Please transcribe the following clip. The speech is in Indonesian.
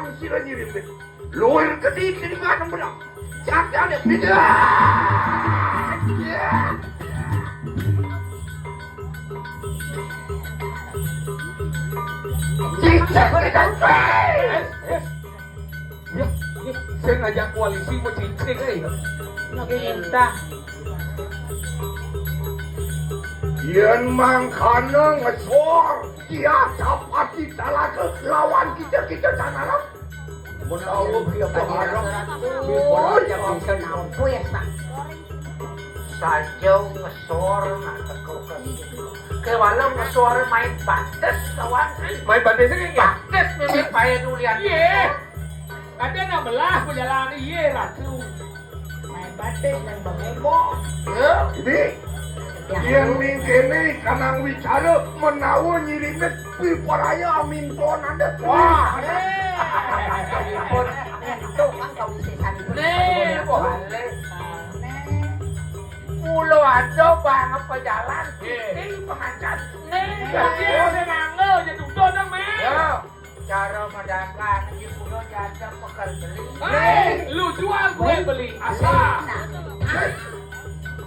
orang sila nyirim luar kedip di mana benar jangan ada beda cicak berikan saya ngajak koalisi mau cicing Nagintah. Yan mangkana ngesor dia dapat kita lagi lawan kita tanah menawa dia berharap Sajau ngesor ke walau ngesor main bandes kawan main bandesnya kayak bandes memang payah dulian iya ada yang belah perjalanan iya ratu main bandes dan bangebo ya ini yang mingkene kanang wicara menawa nyirimnya piparaya minton anda wah Itu kan kau bisa sani. nih boleh pulau ada banget pejalan ini pengacat nih jadi saya mangga jadi udah dong men yo cara mendagang di pulau janda pekal beli lu jual gue beli asal